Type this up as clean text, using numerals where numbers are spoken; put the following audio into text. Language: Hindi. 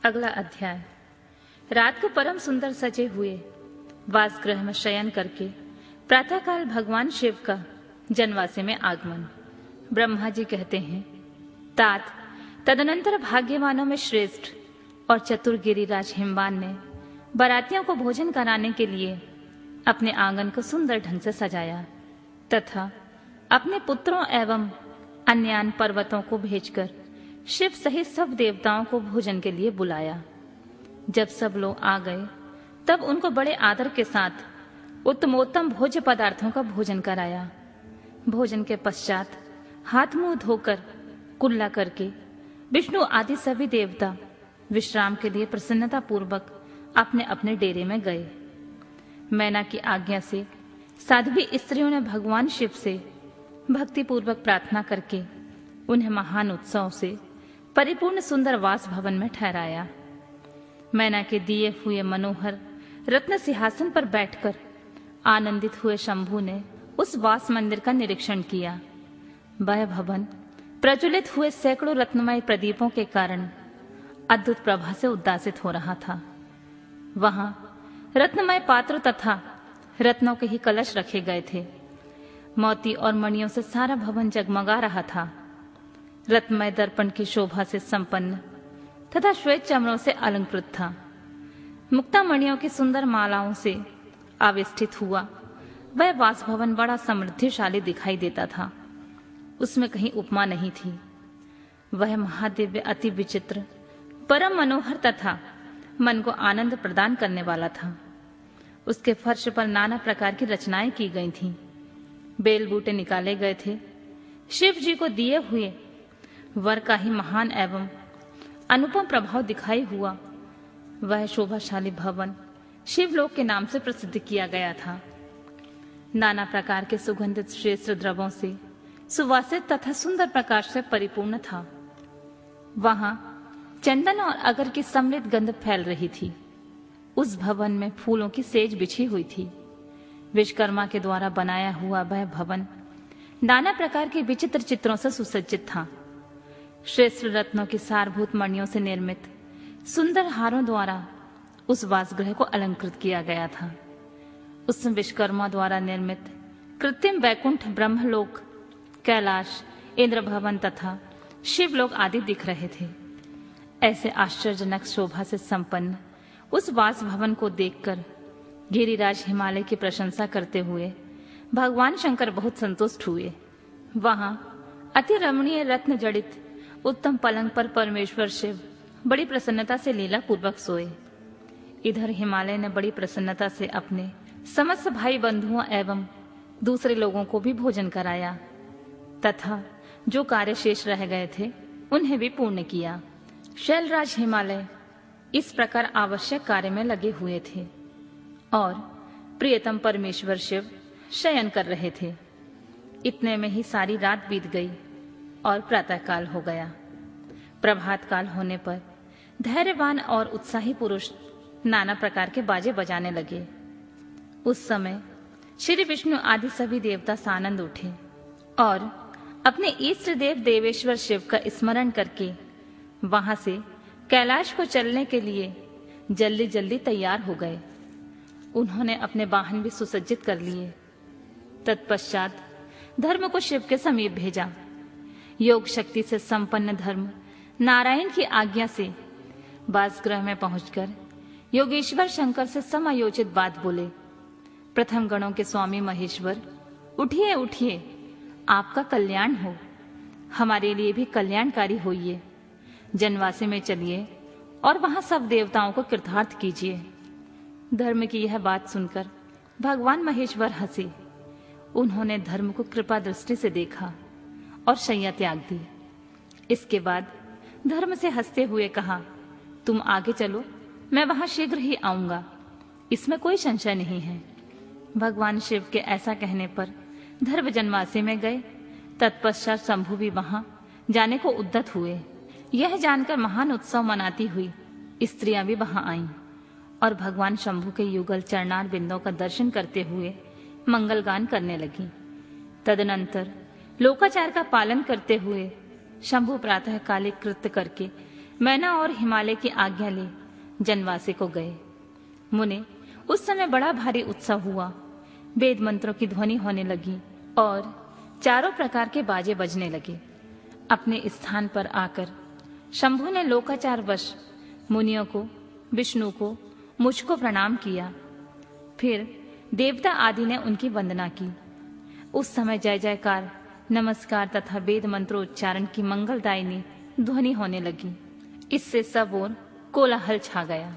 अगला अध्याय। रात को परम सुंदर सजे हुए वासगृह में शयन करके प्रातःकाल भगवान शिव का जनवासे में आगमन। ब्रह्मा जी कहते हैं, तात तदनंतर भाग्यवानों में श्रेष्ठ और चतुर गिरिराज हिमवान ने बारातियों को भोजन कराने के लिए अपने आंगन को सुंदर ढंग से सजाया तथा अपने पुत्रों एवं अन्यान पर्वतों को भेजकर शिव सहित सब देवताओं को भोजन के लिए बुलाया। जब सब लोग आ गए तब उनको बड़े आदर के साथ उत्तमोत्तम भोज्य पदार्थों का भोजन कराया। भोजन के पश्चात हाथ मुंह धोकर कुल्ला करके विष्णु आदि सभी देवता विश्राम के लिए प्रसन्नता पूर्वक अपने अपने डेरे में गए। मैना की आज्ञा से साध्वी स्त्रियों ने भगवान शिव से भक्ति पूर्वक प्रार्थना करके उन्हें महान उत्सव से परिपूर्ण सुंदर वास भवन में ठहराया। मैना के दिए हुए मनोहर रत्न सिंहासन पर बैठकर आनंदित हुए शंभु ने उस वास मंदिर का निरीक्षण किया। वह भवन प्रज्वलित हुए सैकड़ों रत्नमय प्रदीपों के कारण अद्भुत प्रभा से उद्दासित हो रहा था। वहां रत्नमय पात्र तथा रत्नों के ही कलश रखे गए थे। मोती और मणियों से सारा भवन जगमगा रहा था। रत्नमय दर्पण की शोभा से संपन्न तथा श्वेत चमरों से अलंकृत था। मुक्ता मणियों की सुंदर मालाओं से आवेष्टित हुआ वह वासभवन बड़ा समृद्धिशाली दिखाई देता था। उसमें कहीं उपमा नहीं थी। वह महादिव्य अति विचित्र परम मनोहर तथा मन को आनंद प्रदान करने वाला था। उसके फर्श पर नाना प्रकार की रचनाएं की गई थीं। बेल बूटे निकाले गए थे। शिव जी को दिए हुए वर का ही महान एवं अनुपम प्रभाव दिखाई हुआ वह शोभाशाली भवन शिवलोक के नाम से प्रसिद्ध किया गया था। नाना प्रकार के सुगंधित श्रेष्ठ द्रव्यों से सुवासित तथा सुंदर प्रकाश से परिपूर्ण था। वहां चंदन और अगर की सम्मिलित गंध फैल रही थी। उस भवन में फूलों की सेज बिछी हुई थी। विश्वकर्मा के द्वारा बनाया हुआ वह भवन नाना प्रकार के विचित्र चित्रों से सुसज्जित था। श्रेष्ठ रत्नों की सारभूत मणियों से निर्मित सुंदर हारों द्वारा उस वासगृह को अलंकृत किया गया था। उस विश्वकर्मा द्वारा निर्मित कृत्रिम वैकुंठ, ब्रह्मलोक, कैलाश, इंद्र भवन तथा शिवलोक आदि दिख रहे थे। ऐसे आश्चर्यजनक शोभा से संपन्न उस वास भवन को देखकर गिरिराज हिमालय की प्रशंसा करते हुए भगवान शंकर बहुत संतुष्ट हुए। वहां अति रमणीय रत्न जड़ित उत्तम पलंग पर परमेश्वर शिव बड़ी प्रसन्नता से लीला पूर्वक सोए। इधर हिमालय ने बड़ी प्रसन्नता से अपने समस्त भाई बंधुओं एवं दूसरे लोगों को भी भोजन कराया तथा जो कार्य शेष रह गए थे उन्हें भी पूर्ण किया। शैलराज हिमालय इस प्रकार आवश्यक कार्य में लगे हुए थे और प्रियतम परमेश्वर शिव शयन कर रहे थे। इतने में ही सारी रात बीत गई और प्रातःकाल हो गया। प्रभात काल होने पर धैर्यवान और उत्साही पुरुष नाना प्रकार के बाजे बजाने लगे। उस समय श्री विष्णु आदि सभी देवता सानंद उठे और अपने इष्ट देव देवेश्वर शिव का स्मरण करके वहां से कैलाश को चलने के लिए जल्दी जल्दी तैयार हो गए। उन्होंने अपने वाहन भी सुसज्जित कर लिए। तत्पश्चात धर्म को शिव के समीप भेजा। योग शक्ति से संपन्न धर्म नारायण की आज्ञा से वासगृह में पहुंचकर योगेश्वर शंकर से समायोजित बात बोले। प्रथम गणों के स्वामी महेश्वर, उठिए उठिए, आपका कल्याण हो, हमारे लिए भी कल्याणकारी होइए। जनवासी में चलिए और वहां सब देवताओं को कृतार्थ कीजिए। धर्म की यह बात सुनकर भगवान महेश्वर हंसे। उन्होंने धर्म को कृपा दृष्टि से देखा और शैया त्याग दी। इसके बाद धर्म से हंसते हुए कहा, तुम आगे चलो, मैं वहां शीघ्र ही आऊंगा, इसमें कोई संशय नहीं है। भगवान शिव के ऐसा कहने पर धर्म जनवासी में गए। तत्पश्चात शंभु भी वहां जाने को उद्यत हुए। यह जानकर महान उत्सव मनाती हुई स्त्रियां भी वहां आईं और भगवान शंभु के युगल चरणार बिंदों का दर्शन करते हुए मंगल गान करने लगी। तदनंतर लोकाचार का पालन करते हुए शंभु प्रातः काले कृत्य करके मैना और हिमालय की आज्ञा ले जनवासे को गए। मुने उस समय बड़ा भारी उत्सव हुआ। वेद मंत्रों की ध्वनि होने लगी और चारों प्रकार के बाजे बजने लगे। अपने स्थान पर आकर शंभु ने लोकाचार वश मुनियों को, विष्णु को, मुझको प्रणाम किया। फिर देवता आदि ने उनकी वंदना की। उस समय जय जयकार, नमस्कार तथा वेद मंत्रोच्चारण की मंगलदायिनी ध्वनि होने लगी। इससे सब ओर कोलाहल छा गया।